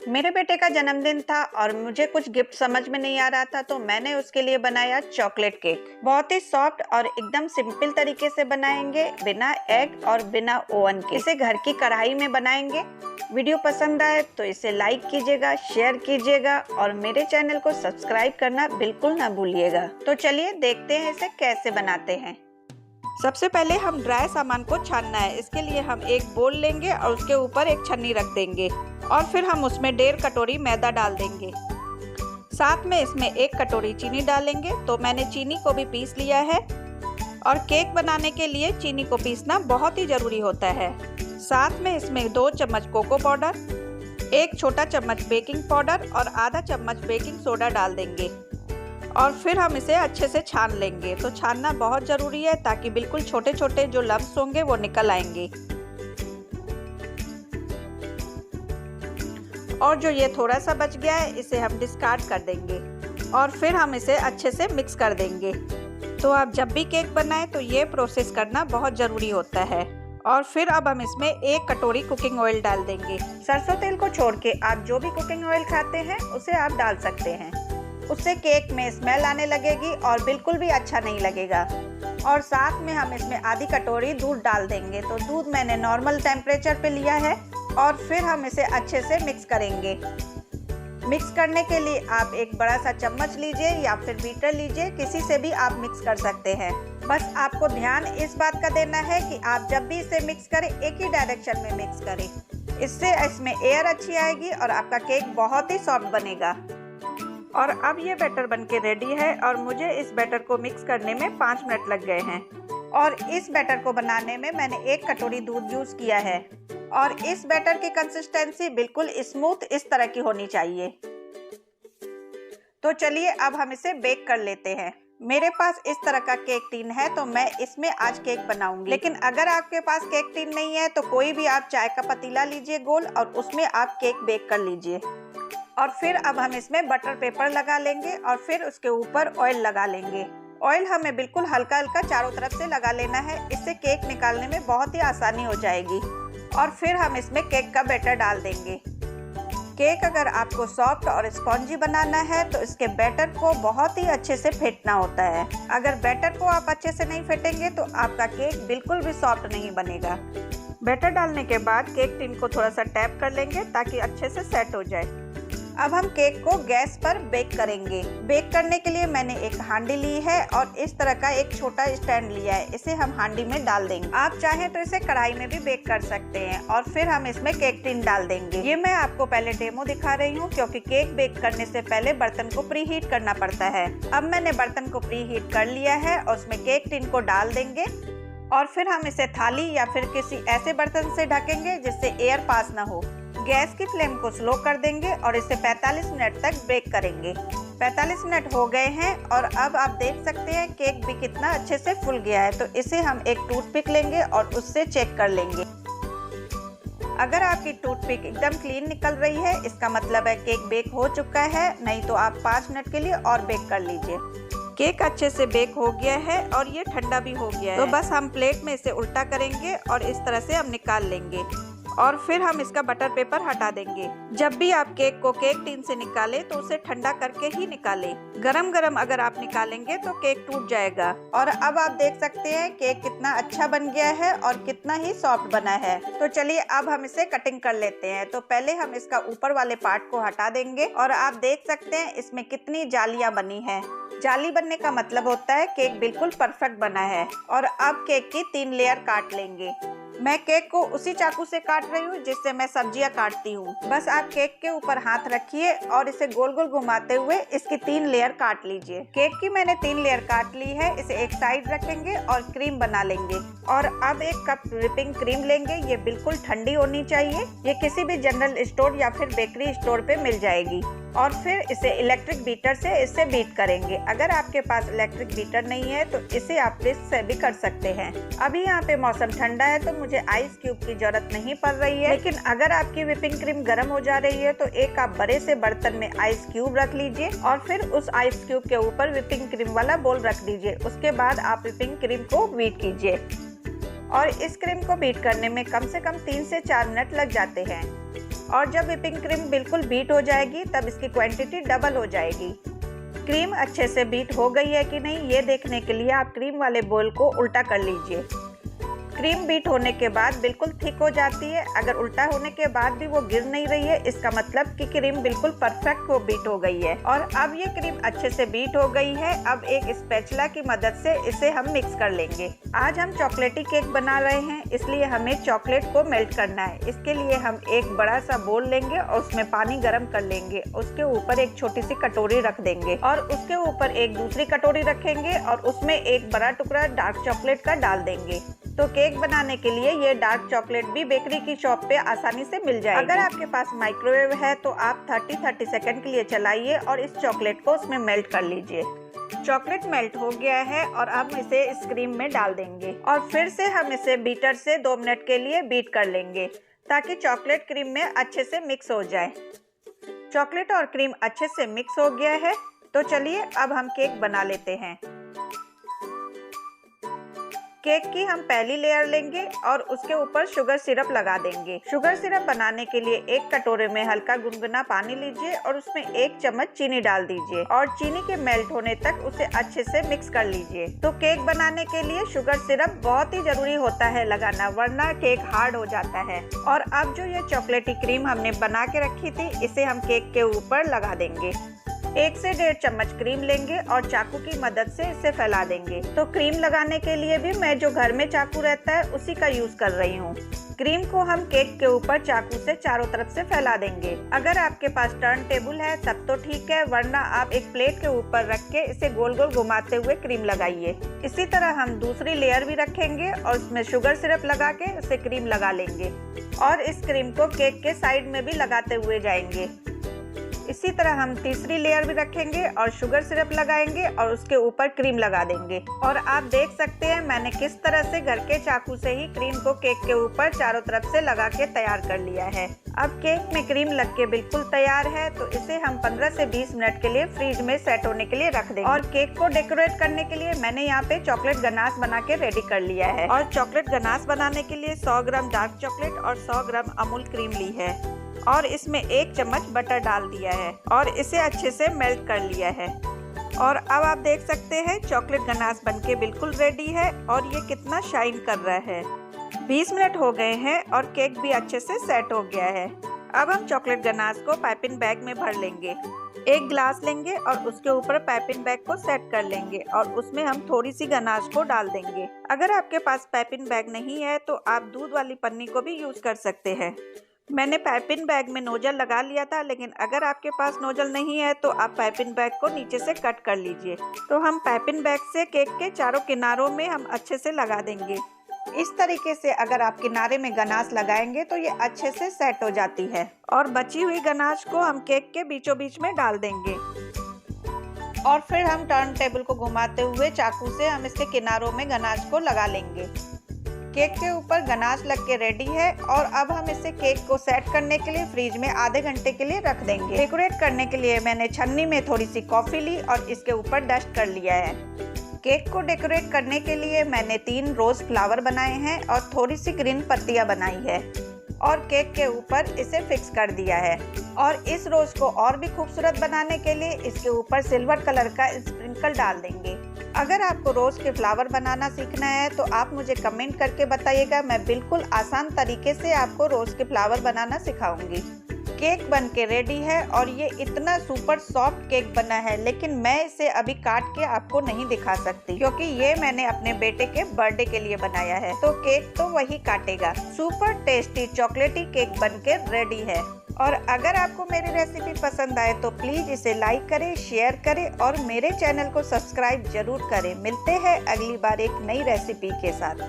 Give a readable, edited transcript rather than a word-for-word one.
मेरे बेटे का जन्मदिन था और मुझे कुछ गिफ्ट समझ में नहीं आ रहा था, तो मैंने उसके लिए बनाया चॉकलेट केक। बहुत ही सॉफ्ट और एकदम सिंपल तरीके से बनाएंगे, बिना एग और बिना ओवन के। इसे घर की कढ़ाई में बनाएंगे। वीडियो पसंद आए तो इसे लाइक कीजिएगा, शेयर कीजिएगा और मेरे चैनल को सब्सक्राइब करना बिल्कुल ना भूलिएगा। तो चलिए देखते हैं इसे कैसे बनाते हैं। सबसे पहले हम ड्राई सामान को छानना है। इसके लिए हम एक बोल लेंगे और उसके ऊपर एक छन्नी रख देंगे और फिर हम उसमें 1.5 कटोरी मैदा डाल देंगे। साथ में इसमें 1 कटोरी चीनी डालेंगे। तो मैंने चीनी को भी पीस लिया है और केक बनाने के लिए चीनी को पीसना बहुत ही ज़रूरी होता है। साथ में इसमें 2 चम्मच कोको पाउडर, 1 छोटा चम्मच बेकिंग पाउडर और आधा चम्मच बेकिंग सोडा डाल देंगे और फिर हम इसे अच्छे से छान लेंगे। तो छानना बहुत ज़रूरी है ताकि बिल्कुल छोटे छोटे जो लम्स होंगे वो निकल आएंगे। और जो ये थोड़ा सा बच गया है इसे हम डिस्कार्ड कर देंगे और फिर हम इसे अच्छे से मिक्स कर देंगे। तो आप जब भी केक बनाएं तो ये प्रोसेस करना बहुत ज़रूरी होता है। और फिर अब हम इसमें 1 कटोरी कुकिंग ऑयल डाल देंगे। सरसों तेल को छोड़ के आप जो भी कुकिंग ऑयल खाते हैं उसे आप डाल सकते हैं। उससे केक में स्मेल आने लगेगी और बिल्कुल भी अच्छा नहीं लगेगा। और साथ में हम इसमें आधी कटोरी दूध डाल देंगे। तो दूध मैंने नॉर्मल टेम्परेचर पे लिया है और फिर हम इसे अच्छे से मिक्स करेंगे। मिक्स करने के लिए आप एक बड़ा सा चम्मच लीजिए या फिर बीटर लीजिए, किसी से भी आप मिक्स कर सकते हैं। बस आपको ध्यान इस बात का देना है कि आप जब भी इसे मिक्स करें एक ही डायरेक्शन में मिक्स करें। इससे इसमें एयर अच्छी आएगी और आपका केक बहुत ही सॉफ्ट बनेगा। और अब ये बैटर बनके रेडी है और मुझे इस बैटर को मिक्स करने में 5 मिनट लग गए हैं। और इस बैटर को बनाने में मैंने 1 कटोरी दूध यूज़ किया है और इस बैटर की कंसिस्टेंसी बिल्कुल स्मूथ इस तरह की होनी चाहिए। तो चलिए अब हम इसे बेक कर लेते हैं। मेरे पास इस तरह का केक टिन है तो मैं इसमें आज केक बनाऊंगी। लेकिन अगर आपके पास केक टिन नहीं है तो कोई भी आप चाय का पतीला लीजिए गोल और उसमें आप केक बेक कर लीजिए। और फिर अब हम इसमें बटर पेपर लगा लेंगे और फिर उसके ऊपर ऑयल लगा लेंगे। ऑयल हमें बिल्कुल हल्का हल्का चारों तरफ से लगा लेना है, इससे केक निकालने में बहुत ही आसानी हो जाएगी। और फिर हम इसमें केक का बैटर डाल देंगे। केक अगर आपको सॉफ्ट और स्पॉन्जी बनाना है तो इसके बैटर को बहुत ही अच्छे से फेंटना होता है। अगर बैटर को आप अच्छे से नहीं फेंटेंगे तो आपका केक बिल्कुल भी सॉफ्ट नहीं बनेगा। बैटर डालने के बाद केक टिन को थोड़ा सा टैप कर लेंगे ताकि अच्छे से सेट हो जाए। अब हम केक को गैस पर बेक करेंगे। बेक करने के लिए मैंने एक हांडी ली है और इस तरह का एक छोटा स्टैंड लिया है, इसे हम हांडी में डाल देंगे। आप चाहें तो इसे कढ़ाई में भी बेक कर सकते हैं और फिर हम इसमें केक टिन डाल देंगे। ये मैं आपको पहले डेमो दिखा रही हूँ क्योंकि केक बेक करने से पहले बर्तन को प्री हीट करना पड़ता है। अब मैंने बर्तन को प्री हीट कर लिया है और उसमें केक टिन को डाल देंगे और फिर हम इसे थाली या फिर किसी ऐसे बर्तन से ढकेंगे जिससे एयर पास ना हो। गैस की फ्लेम को स्लो कर देंगे और इसे 45 मिनट तक बेक करेंगे। 45 मिनट हो गए हैं और अब आप देख सकते हैं केक भी कितना अच्छे से फूल गया है। तो इसे हम एक टूथपिक लेंगे और उससे चेक कर लेंगे। अगर आपकी टूथपिक एकदम क्लीन निकल रही है इसका मतलब है केक बेक हो चुका है, नहीं तो आप 5 मिनट के लिए और बेक कर लीजिए। केक अच्छे से बेक हो गया है और ये ठंडा भी हो गया है। तो बस हम प्लेट में इसे उल्टा करेंगे और इस तरह से हम निकाल लेंगे और फिर हम इसका बटर पेपर हटा देंगे। जब भी आप केक को केक टिन से निकालें तो उसे ठंडा करके ही निकालें। गरम गरम अगर आप निकालेंगे तो केक टूट जाएगा। और अब आप देख सकते हैं केक कितना अच्छा बन गया है और कितना ही सॉफ्ट बना है। तो चलिए अब हम इसे कटिंग कर लेते हैं। तो पहले हम इसका ऊपर वाले पार्ट को हटा देंगे और आप देख सकते हैं इसमें कितनी जालियां बनी है। जाली बनने का मतलब होता है केक बिल्कुल परफेक्ट बना है। और अब केक की 3 लेयर काट लेंगे। मैं केक को उसी चाकू से काट रही हूँ जिससे मैं सब्जियां काटती हूँ। बस आप केक के ऊपर हाथ रखिए और इसे गोल गोल घुमाते हुए इसकी 3 लेयर काट लीजिए। केक की मैंने 3 लेयर काट ली है। इसे एक साइड रखेंगे और क्रीम बना लेंगे। और अब 1 कप व्हिपिंग क्रीम लेंगे। ये बिल्कुल ठंडी होनी चाहिए। ये किसी भी जनरल स्टोर या फिर बेकरी स्टोर पे मिल जाएगी। और फिर इसे इलेक्ट्रिक बीटर से इससे बीट करेंगे। अगर आपके पास इलेक्ट्रिक बीटर नहीं है तो इसे आप विस्क से भी कर सकते हैं। अभी यहाँ पे मौसम ठंडा है तो मुझे आइस क्यूब की जरूरत नहीं पड़ रही है। लेकिन अगर आपकी व्हिपिंग क्रीम गर्म हो जा रही है तो एक आप बड़े से बर्तन में आइस क्यूब रख लीजिए और फिर उस आइस क्यूब के ऊपर व्हिपिंग क्रीम वाला बोल रख दीजिए। उसके बाद आप व्हिपिंग क्रीम को बीट कीजिए और इस क्रीम को बीट करने में कम से कम 3 से 4 मिनट लग जाते हैं। और जब व्हिपिंग क्रीम बिल्कुल बीट हो जाएगी तब इसकी क्वांटिटी डबल हो जाएगी। क्रीम अच्छे से बीट हो गई है कि नहीं ये देखने के लिए आप क्रीम वाले बोल को उल्टा कर लीजिए। क्रीम बीट होने के बाद बिल्कुल थिक हो जाती है। अगर उल्टा होने के बाद भी वो गिर नहीं रही है, इसका मतलब कि क्रीम बिल्कुल परफेक्ट वो बीट हो गई है। और अब ये क्रीम अच्छे से बीट हो गई है। अब एक स्पैचुला की मदद से इसे हम मिक्स कर लेंगे। आज हम चॉकलेटी केक बना रहे हैं, इसलिए हमें चॉकलेट को मेल्ट करना है। इसके लिए हम एक बड़ा सा बोल लेंगे और उसमें पानी गर्म कर लेंगे। उसके ऊपर एक छोटी सी कटोरी रख देंगे और उसके ऊपर एक दूसरी कटोरी रखेंगे और उसमें एक बड़ा टुकड़ा डार्क चॉकलेट का डाल देंगे। तो केक बनाने के लिए ये डार्क चॉकलेट भी बेकरी की शॉप पे आसानी से मिल जाएगी। अगर आपके पास माइक्रोवेव है तो आप 30 सेकंड के लिए चलाइए और इस चॉकलेट को उसमें मेल्ट कर लीजिए। चॉकलेट मेल्ट हो गया है और अब इसे इस क्रीम में डाल देंगे और फिर से हम इसे बीटर से 2 मिनट के लिए बीट कर लेंगे ताकि चॉकलेट क्रीम में अच्छे से मिक्स हो जाए। चॉकलेट और क्रीम अच्छे से मिक्स हो गया है, तो चलिए अब हम केक बना लेते हैं। केक की हम पहली लेयर लेंगे और उसके ऊपर शुगर सिरप लगा देंगे। शुगर सिरप बनाने के लिए एक कटोरे में हल्का गुनगुना पानी लीजिए और उसमें 1 चम्मच चीनी डाल दीजिए और चीनी के मेल्ट होने तक उसे अच्छे से मिक्स कर लीजिए। तो केक बनाने के लिए शुगर सिरप बहुत ही जरूरी होता है लगाना, वरना केक हार्ड हो जाता है। और अब जो ये चॉकलेटी क्रीम हमने बना के रखी थी, इसे हम केक के ऊपर लगा देंगे। 1 से 1.5 चम्मच क्रीम लेंगे और चाकू की मदद से इसे फैला देंगे। तो क्रीम लगाने के लिए भी मैं जो घर में चाकू रहता है उसी का यूज कर रही हूँ। क्रीम को हम केक के ऊपर चाकू से चारों तरफ से फैला देंगे। अगर आपके पास टर्न टेबल है तब तो ठीक है, वरना आप एक प्लेट के ऊपर रख के इसे गोल गोल घुमाते हुए क्रीम लगाइए। इसी तरह हम दूसरी लेयर भी रखेंगे और उसमें शुगर सिरप लगा के उसे क्रीम लगा लेंगे और इस क्रीम को केक के साइड में भी लगाते हुए जाएंगे। इसी तरह हम तीसरी लेयर भी रखेंगे और शुगर सिरप लगाएंगे और उसके ऊपर क्रीम लगा देंगे। और आप देख सकते हैं मैंने किस तरह से घर के चाकू से ही क्रीम को केक के ऊपर चारों तरफ से लगा के तैयार कर लिया है। अब केक में क्रीम लग के बिल्कुल तैयार है, तो इसे हम 15 से 20 मिनट के लिए फ्रिज में सेट होने के लिए रख देंगे। और केक को डेकोरेट करने के लिए मैंने यहाँ पे चॉकलेट गनाश बना के रेडी कर लिया है। और चॉकलेट गनाश बनाने के लिए 100 ग्राम डार्क चॉकलेट और 100 ग्राम अमूल क्रीम ली है और इसमें 1 चम्मच बटर डाल दिया है और इसे अच्छे से मेल्ट कर लिया है। और अब आप देख सकते हैं चॉकलेट गनाश बनके बिल्कुल रेडी है और ये कितना शाइन कर रहा है। 20 मिनट हो गए हैं और केक भी अच्छे से सेट हो गया है। अब हम चॉकलेट गनाश को पाइपिंग बैग में भर लेंगे। एक ग्लास लेंगे और उसके ऊपर पाइपिंग बैग को सेट कर लेंगे और उसमें हम थोड़ी सी गनाश को डाल देंगे। अगर आपके पास पाइपिंग बैग नहीं है तो आप दूध वाली पन्नी को भी यूज कर सकते हैं। मैंने पाइपिंग बैग में नोजल लगा लिया था, लेकिन अगर आपके पास नोजल नहीं है तो आप पाइपिंग बैग को नीचे से कट कर लीजिए। तो हम पाइपिंग बैग से केक के चारों किनारों में हम अच्छे से लगा देंगे। इस तरीके से अगर आप किनारे में गनाश लगाएंगे तो ये अच्छे से सेट हो जाती है। और बची हुई गनाश को हम केक के बीचों बीच में डाल देंगे और फिर हम टर्न टेबल को घुमाते हुए चाकू से हम इसके किनारों में गनाश को लगा लेंगे। केक के ऊपर गनाश लग के रेडी है और अब हम इसे केक को सेट करने के लिए फ्रिज में आधे घंटे के लिए रख देंगे। डेकोरेट करने के लिए मैंने छन्नी में थोड़ी सी कॉफी ली और इसके ऊपर डस्ट कर लिया है। केक को डेकोरेट करने के लिए मैंने 3 रोज फ्लावर बनाए हैं और थोड़ी सी ग्रीन पत्तियां बनाई है और केक के ऊपर इसे फिक्स कर दिया है। और इस रोज को और भी खूबसूरत बनाने के लिए इसके ऊपर सिल्वर कलर का स्प्रिंकल डाल देंगे। अगर आपको रोज के फ्लावर बनाना सीखना है तो आप मुझे कमेंट करके बताइएगा, मैं बिल्कुल आसान तरीके से आपको रोज के फ्लावर बनाना सिखाऊंगी। केक बन के रेडी है और ये इतना सुपर सॉफ्ट केक बना है, लेकिन मैं इसे अभी काट के आपको नहीं दिखा सकती क्योंकि ये मैंने अपने बेटे के बर्थडे के लिए बनाया है, तो केक तो वही काटेगा। सुपर टेस्टी चॉकलेटी केक बन के रेडी है। और अगर आपको मेरी रेसिपी पसंद आए तो प्लीज इसे लाइक करें, शेयर करें और मेरे चैनल को सब्सक्राइब जरूर करें। मिलते हैं अगली बार एक नई रेसिपी के साथ।